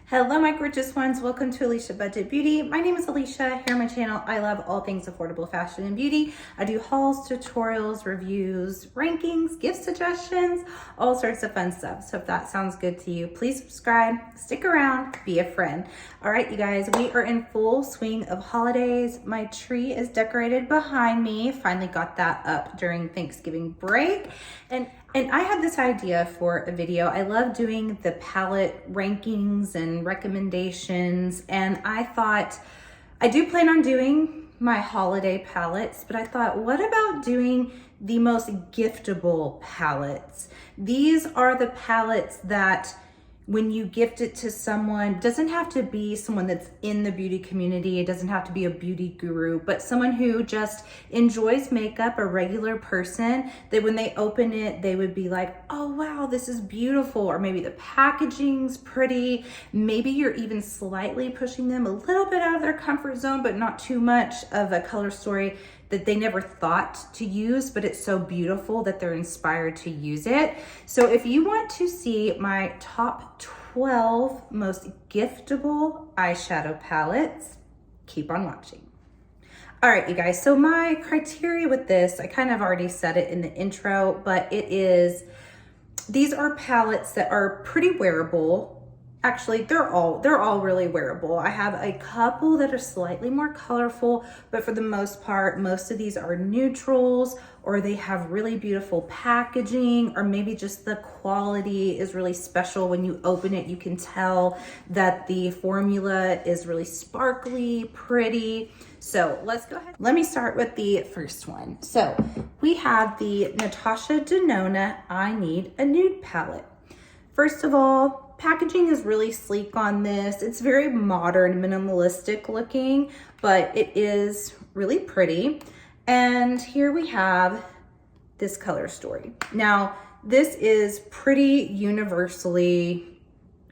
Hello, my gorgeous ones. Welcome to Alicia Budget Beauty. My name is Alicia. Here on my channel, I love all things affordable fashion and beauty. I do hauls, tutorials, reviews, rankings, gift suggestions, all sorts of fun stuff. So if that sounds good to you, please subscribe, stick around, be a friend. All right, you guys, we are in full swing of holidays. My tree is decorated behind me. Finally got that up during Thanksgiving break. And I had this idea for a video. I love doing the palette rankings and recommendations, and I thought I do plan on doing my holiday palettes, but I thought, what about doing the most giftable palettes? These are the palettes that when you gift it to someone, it doesn't have to be someone that's in the beauty community, it doesn't have to be a beauty guru, but someone who just enjoys makeup, a regular person, that when they open it, they would be like, oh wow, this is beautiful. Or maybe the packaging's pretty. Maybe you're even slightly pushing them a little bit out of their comfort zone, but not too much of a color story that they never thought to use, but it's so beautiful that they're inspired to use it. So if you want to see my top 12 most giftable eyeshadow palettes, keep on watching. All right, you guys, so my criteria with this, I kind of already said it in the intro, but these are palettes that are pretty wearable. Actually, they're all really wearable. I have a couple that are slightly more colorful, but for the most part, most of these are neutrals, or they have really beautiful packaging, or maybe just the quality is really special. When you open it, you can tell that the formula is really sparkly, pretty. So let's go ahead. Let me start with the first one. So we have the Natasha Denona I Need a Nude palette. First of all, packaging is really sleek on this. It's very modern, minimalistic looking, but it is really pretty. And here we have this color story. Now, this is pretty universally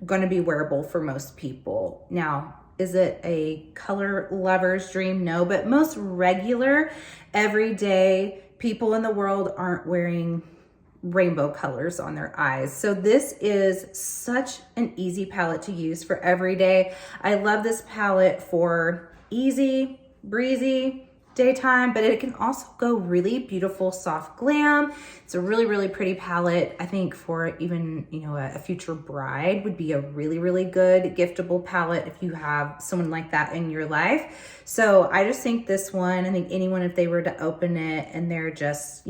going to be wearable for most people. Now, is it a color lover's dream? No, but most regular, everyday people in the world aren't wearing rainbow colors on their eyes. So this is such an easy palette to use for every day. I love this palette for easy, breezy, daytime, but it can also go really beautiful, soft glam. It's a really, really pretty palette. I think for even, a future bride would be a really, really good giftable palette if you have someone like that in your life. So I just think this one, I think anyone, if they were to open it and they're just,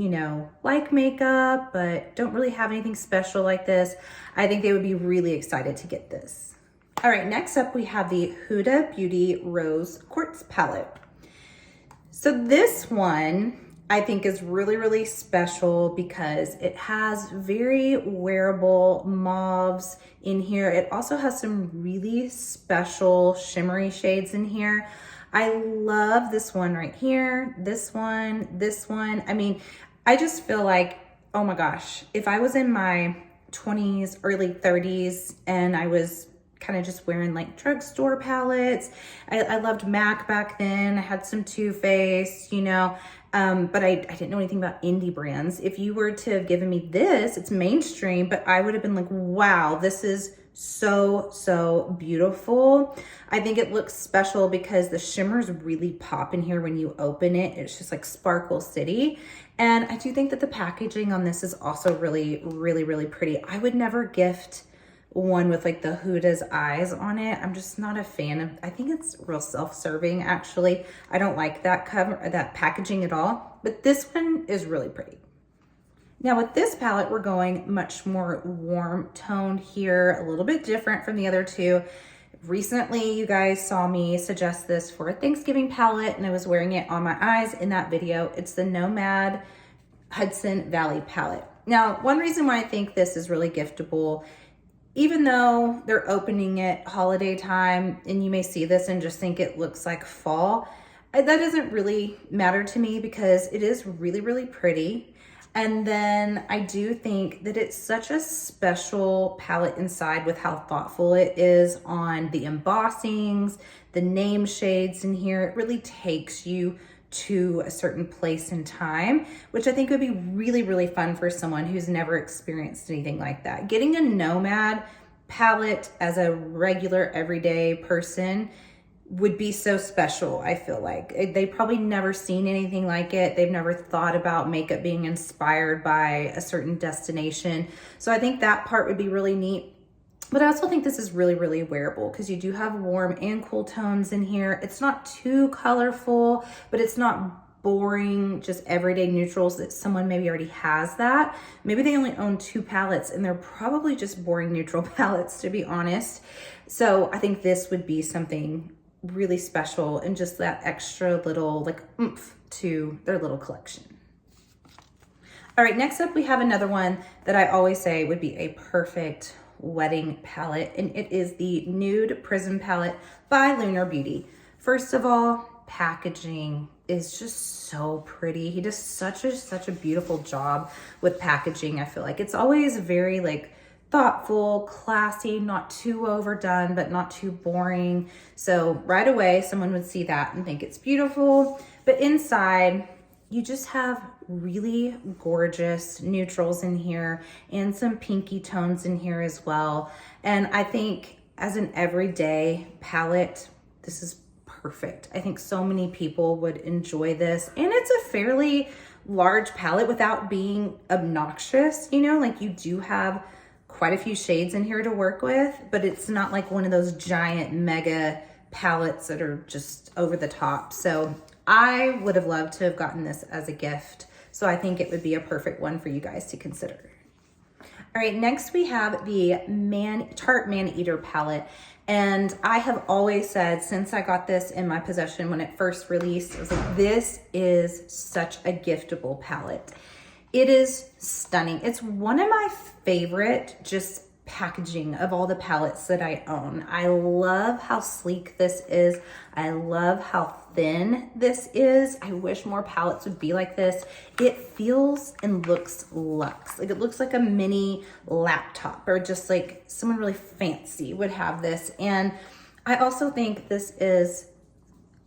like makeup, but don't really have anything special like this, I think they would be really excited to get this. All right, next up we have the Huda Beauty Rose Quartz palette. So this one I think is really, really special because it has very wearable mauves in here. It also has some really special shimmery shades in here. I love this one right here, this one. I mean, I just feel like, oh my gosh, if I was in my 20s, early 30s, and I was kind of just wearing like drugstore palettes. I loved MAC back then. I had some Too Faced, but I didn't know anything about indie brands. If you were to have given me this, it's mainstream, but I would have been like, wow, this is so beautiful. I think it looks special because the shimmers really pop in here when you open it. It's just like Sparkle City. And I do think that the packaging on this is also really, really, really pretty. I would never gift one with like the Huda's eyes on it. I'm just not a fan of, I think it's real self-serving actually. I don't like that cover, that packaging at all, but this one is really pretty. Now with this palette, we're going much more warm toned here, a little bit different from the other two. Recently, you guys saw me suggest this for a Thanksgiving palette and I was wearing it on my eyes in that video. It's the Nomad Hudson Valley palette. Now, one reason why I think this is really giftable, even though they're opening it holiday time and you may see this and just think it looks like fall, that doesn't really matter to me because it is really, really pretty. And then I do think that it's such a special palette inside with how thoughtful it is on the embossings, the name shades in here. It really takes you to a certain place in time, which I think would be really, really fun for someone who's never experienced anything like that. Getting a Nomad palette as a regular everyday person would be so special. I feel like they probably never seen anything like it. They've never thought about makeup being inspired by a certain destination. So I think that part would be really neat. But I also think this is really, really wearable because you do have warm and cool tones in here. It's not too colorful, but it's not boring, just everyday neutrals that someone maybe already has that. Maybe they only own 2 palettes and they're probably just boring neutral palettes, to be honest. So I think this would be something really special and just that extra little like oomph to their little collection. All right, next up we have another one that I always say would be a perfect wedding palette, and it is the Nude Prism palette by Lunar Beauty. First of all, packaging is just so pretty. He does such a beautiful job with packaging. I feel like it's always very like thoughtful, classy, not too overdone, but not too boring. So right away, someone would see that and think it's beautiful. But inside, you just have really gorgeous neutrals in here and some pinky tones in here as well. And I think as an everyday palette, this is perfect. I think so many people would enjoy this. And it's a fairly large palette without being obnoxious, you know, like you do have quite a few shades in here to work with, but it's not like one of those giant mega palettes that are just over the top. So I would have loved to have gotten this as a gift. So I think it would be a perfect one for you guys to consider. All right, next we have the Tarte Maneater palette. And I have always said since I got this in my possession when it first released, I was like, this is such a giftable palette. It is stunning. It's one of my favorite just packaging of all the palettes that I own. I love how sleek this is. I love how thin this is. I wish more palettes would be like this. It feels and looks luxe. Like it looks like a mini laptop or just like someone really fancy would have this. And I also think this is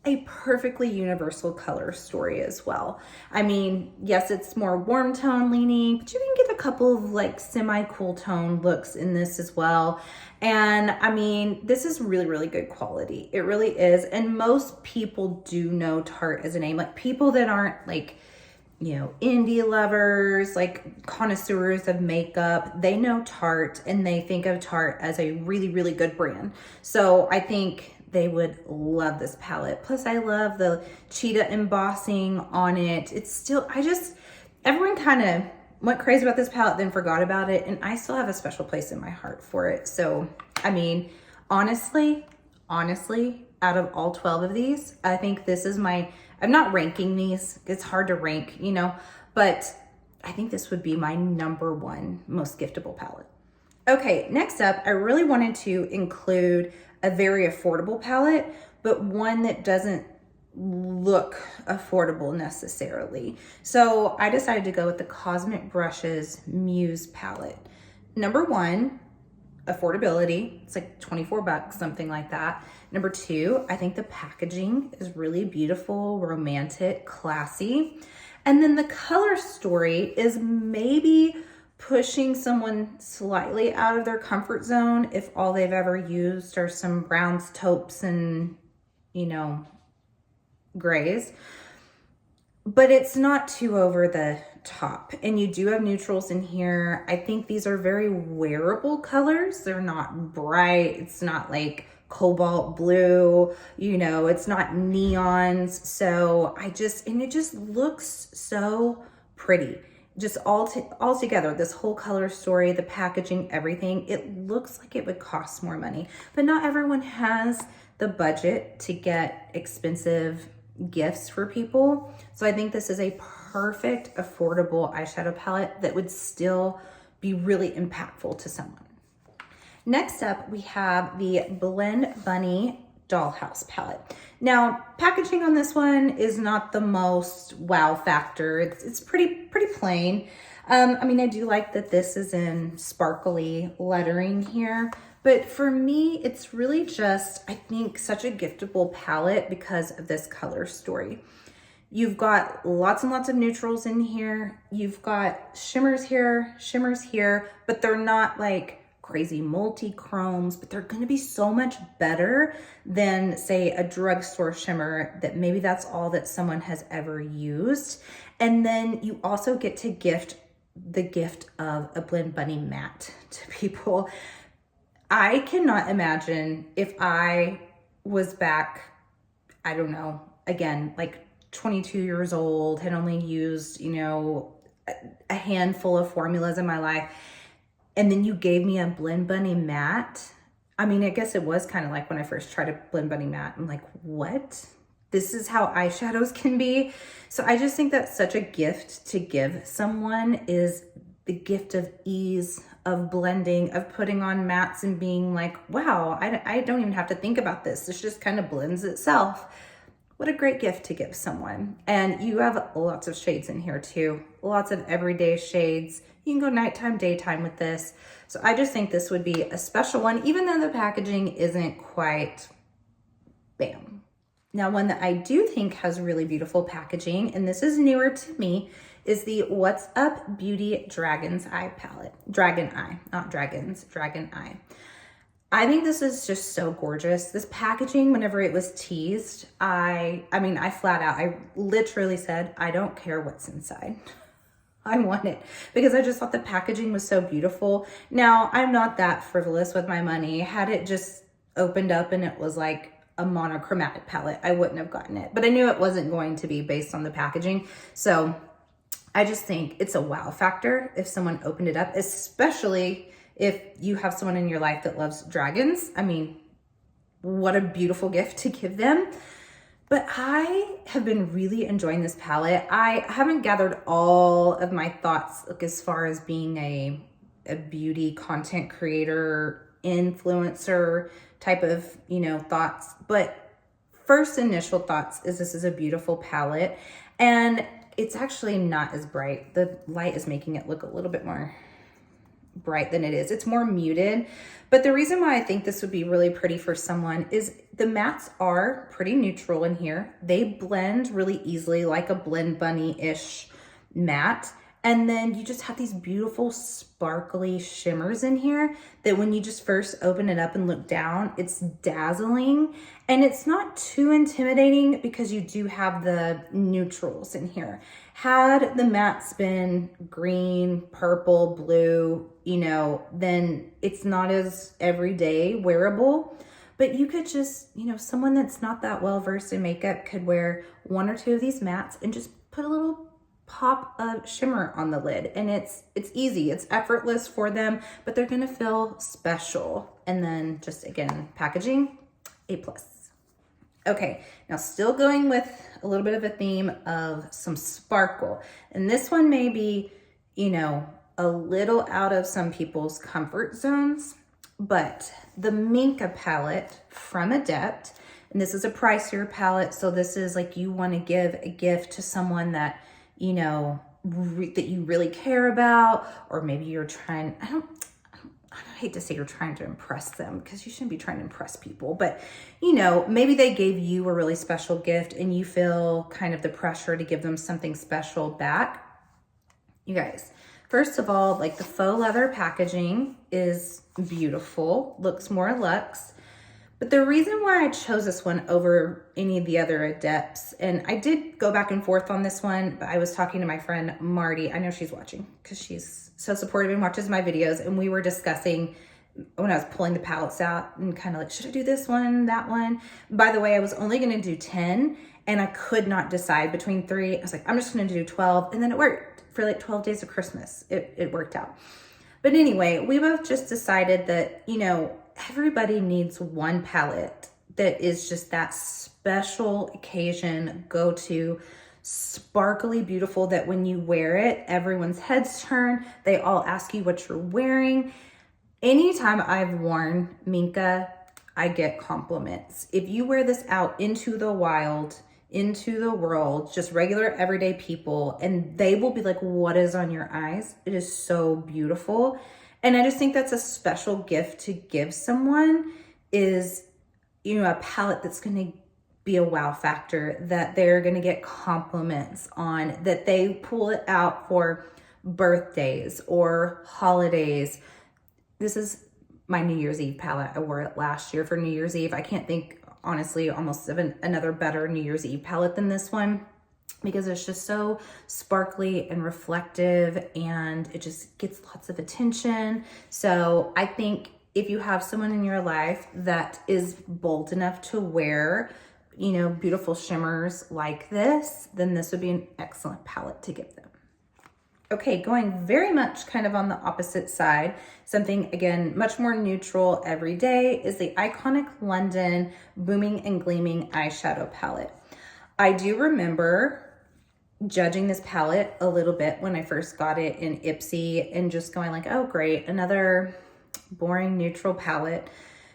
a perfectly universal color story as well. I mean, yes, it's more warm tone leaning, but you can get a couple of like semi-cool tone looks in this as well. And I mean, this is really, really good quality. It really is. And most people do know Tarte as a name. Like people that aren't like, you know, indie lovers, like connoisseurs of makeup, they know Tarte and they think of Tarte as a really, really good brand. So I think they would love this palette. Plus I love the cheetah embossing on it. It's still, everyone kind of went crazy about this palette, then forgot about it. And I still have a special place in my heart for it. So, I mean, honestly, out of all 12 of these, I think this is I'm not ranking these. It's hard to rank, you know, but I think this would be my #1 most giftable palette. Okay, next up, I really wanted to include a very affordable palette, but one that doesn't look affordable necessarily. So I decided to go with the Cosmic Brushes Muse palette. #1, affordability. It's like 24 bucks, something like that. #2, I think the packaging is really beautiful, romantic, classy. And then the color story is maybe pushing someone slightly out of their comfort zone if all they've ever used are some browns, taupes, and, you know, grays. But it's not too over the top. And you do have neutrals in here. I think these are very wearable colors. They're not bright. It's not like cobalt blue, you know, it's not neons. So and it just looks so pretty. Just all together, this whole color story, the packaging, everything, it looks like it would cost more money, but not everyone has the budget to get expensive gifts for people. So I think this is a perfect, affordable eyeshadow palette that would still be really impactful to someone. Next up, we have the Blend Bunny Dollhouse palette. Now, packaging on this one is not the most wow factor. It's pretty plain. I mean, I do like that this is in sparkly lettering here, but for me, it's really just, I think, such a giftable palette because of this color story. You've got lots and lots of neutrals in here. You've got shimmers here, but they're not like crazy multi-chromes, but they're gonna be so much better than, say, a drugstore shimmer that maybe that's all that someone has ever used. And then you also get to gift the gift of a Blend Bunny matte to people. I cannot imagine if I was back, I don't know, again, like 22 years old, had only used, you know, a handful of formulas in my life, and then you gave me a Blend Bunny matte. I mean, I guess it was kind of like when I first tried a Blend Bunny matte, I'm like, what? This is how eyeshadows can be. So I just think that's such a gift to give someone, is the gift of ease, of blending, of putting on mattes and being like, wow, I don't even have to think about this. This just kind of blends itself. What a great gift to give someone. And you have lots of shades in here too. Lots of everyday shades. You can go nighttime, daytime with this. So I just think this would be a special one, even though the packaging isn't quite bam. Now, one that I do think has really beautiful packaging, and this is newer to me, is the What's Up Beauty Dragon's Eye palette. Dragon Eye, not dragons, Dragon Eye. I think this is just so gorgeous. This packaging, whenever it was teased, I mean, I flat out, I literally said, I don't care what's inside. I want it, because I just thought the packaging was so beautiful. Now, I'm not that frivolous with my money. Had it just opened up and it was like a monochromatic palette, I wouldn't have gotten it. But I knew it wasn't going to be based on the packaging. So I just think it's a wow factor if someone opened it up, especially if you have someone in your life that loves dragons. I mean, what a beautiful gift to give them. But I have been really enjoying this palette. I haven't gathered all of my thoughts, like, as far as being a beauty content creator, influencer type of, you know, thoughts. But first initial thoughts is this is a beautiful palette, and it's actually not as bright. The light is making it look a little bit more bright than it is. It's more muted. But the reason why I think this would be really pretty for someone is the mattes are pretty neutral in here. They blend really easily, like a Blend Bunny-ish matte. And then you just have these beautiful sparkly shimmers in here that when you just first open it up and look down, it's dazzling. And it's not too intimidating because you do have the neutrals in here. Had the mattes been green, purple, blue, you know, then it's not as everyday wearable. But you could just, you know, someone that's not that well versed in makeup could wear one or two of these mattes and just put a little pop of shimmer on the lid, and it's easy, it's effortless for them, but they're gonna feel special. And then just, again, packaging, A+. Okay, now still going with a little bit of a theme of some sparkle, and this one may be, you know, a little out of some people's comfort zones, but the Minka palette from Adept, and this is a pricier palette, so this is like you want to give a gift to someone that, you know, that you really care about, or maybe you're trying, I hate to say you're trying to impress them, because you shouldn't be trying to impress people, but, you know, maybe they gave you a really special gift and you feel kind of the pressure to give them something special back. You guys, first of all, like, the faux leather packaging is beautiful, looks more luxe. But the reason why I chose this one over any of the other Adepts, and I did go back and forth on this one, but I was talking to my friend Marty. I know she's watching because she's so supportive and watches my videos. And we were discussing when I was pulling the palettes out and kind of like, should I do this one, that one? By the way, I was only going to do 10 and I could not decide between 3. I was like, I'm just going to do 12. And then it worked for like 12 days of Christmas. It worked out. But anyway, we both just decided that, you know, everybody needs one palette that is just that special occasion, go-to, sparkly beautiful, that when you wear it, everyone's heads turn. They all ask you what you're wearing. Anytime I've worn Minka, I get compliments. If you wear this out into the wild, into the world, just regular everyday people, and they will be like, what is on your eyes? It is so beautiful. And I just think that's a special gift to give someone, is, you know, a palette that's going to be a wow factor, that they're going to get compliments on, that they pull it out for birthdays or holidays. This is my New Year's Eve palette. I wore it last year for New Year's Eve. I can't think, honestly, almost of another better New Year's Eve palette than this one, because it's just so sparkly and reflective, and it just gets lots of attention. So I think if you have someone in your life that is bold enough to wear, you know, beautiful shimmers like this, then this would be an excellent palette to give them. Okay, going very much kind of on the opposite side, something again, much more neutral every day, is the iconic London Booming and Gleaming eyeshadow palette. I do remember judging this palette a little bit when I first got it in Ipsy and just going like, oh great, another boring neutral palette.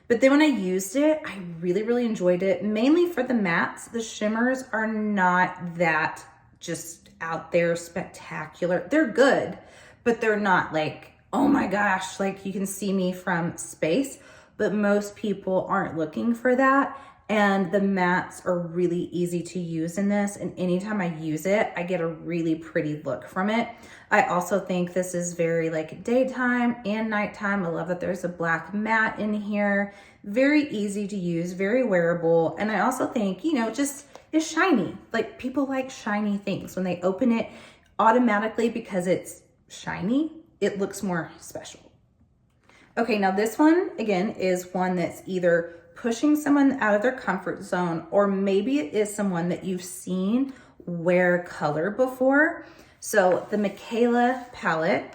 But then when I used it, I really, really enjoyed it, mainly for the mattes. The shimmers are not that just out there spectacular. They're good, but they're not like, oh my gosh, like you can see me from space. But most people aren't looking for that. And the mattes are really easy to use in this. And anytime I use it, I get a really pretty look from it. I also think this is very like daytime and nighttime. I love that there's a black matte in here. Very easy to use, very wearable. And I also think, you know, just is shiny. Like people like shiny things. When they open it automatically, because it's shiny, it looks more special. Okay, now this one, again, is one that's either pushing someone out of their comfort zone, or maybe it is someone that you've seen wear color before. So the Michaela palette,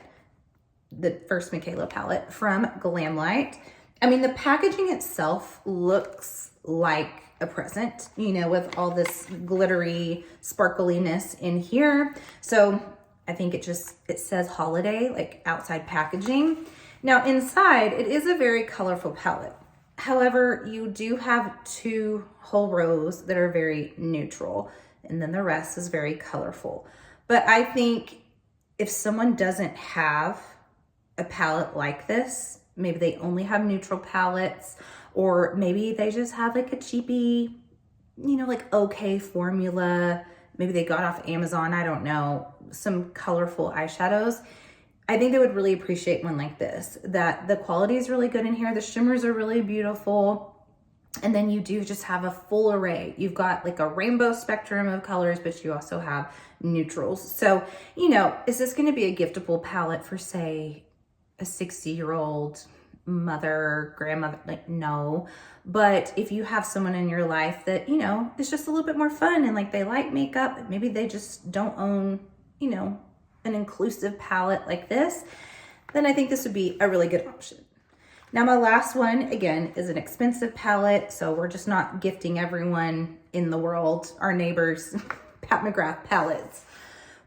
the first Michaela palette from Glamlite. I mean, the packaging itself looks like a present, you know, with all this glittery sparkliness in here. So I think it says holiday, like outside packaging. Now inside, it is a very colorful palette. However, you do have 2 whole rows that are very neutral, and then the rest is very colorful. But I think if someone doesn't have a palette like this, maybe they only have neutral palettes, or maybe they just have like a cheapy, you know, like okay formula. Maybe they got off Amazon, I don't know, some colorful eyeshadows. I think they would really appreciate one like this, that the quality is really good in here. The shimmers are really beautiful. And then you do just have a full array. You've got like a rainbow spectrum of colors, but you also have neutrals. So, you know, is this going to be a giftable palette for, say, a 60-year-old mother, grandmother? Like, no. But if you have someone in your life that, you know, is just a little bit more fun and like they like makeup, maybe they just don't own, you know, an inclusive palette like this, then I think this would be a really good option. Now my last one, again, is an expensive palette, so we're just not gifting everyone in the world, our neighbors, Pat McGrath palettes.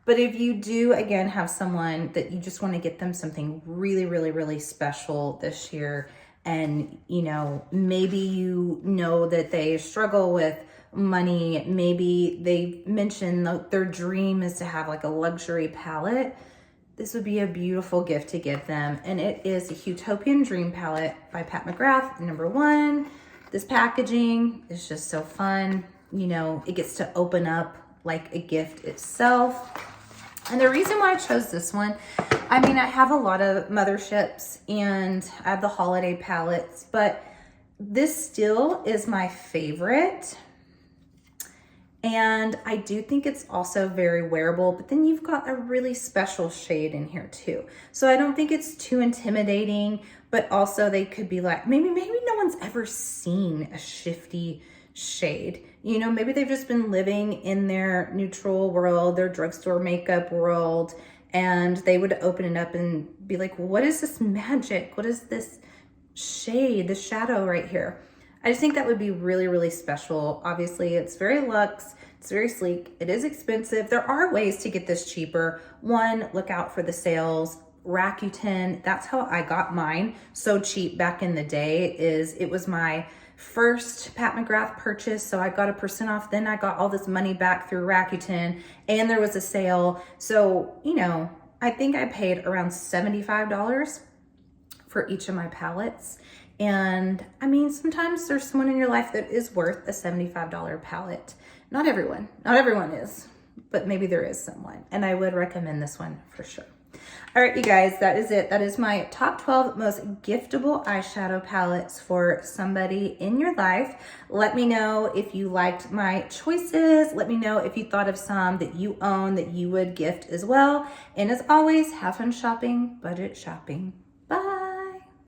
But if you do, again, have someone that you just want to get them something really, really, really special this year, and, you know, maybe you know that they struggle with money, maybe they mention their dream is to have like a luxury palette, this would be a beautiful gift to give them. And it is the Utopian Dream Palette by Pat McGrath, #1. This packaging is just so fun. You know, it gets to open up like a gift itself. And the reason why I chose this one, I mean, I have a lot of motherships and I have the holiday palettes, but this still is my favorite. And I do think it's also very wearable, but then you've got a really special shade in here too. So I don't think it's too intimidating, but also they could be like, maybe no one's ever seen a shifty shade. You know, maybe they've just been living in their neutral world, their drugstore makeup world, and they would open it up and be like, what is this magic? What is this shade, this shadow right here? I just think that would be really, really special. Obviously, it's very luxe, it's very sleek, it is expensive. There are ways to get this cheaper. One, look out for the sales. Rakuten, that's how I got mine so cheap back in the day. It was my first Pat McGrath purchase, so I got a % off. Then I got all this money back through Rakuten, and there was a sale. So, you know, I think I paid around $75 for each of my palettes. And I mean, sometimes there's someone in your life that is worth a $75 palette. Not everyone is, but maybe there is someone. And I would recommend this one for sure. All right, you guys, that is it. That is my top 12 most giftable eyeshadow palettes for somebody in your life. Let me know if you liked my choices. Let me know if you thought of some that you own that you would gift as well. And as always, have fun shopping, budget shopping.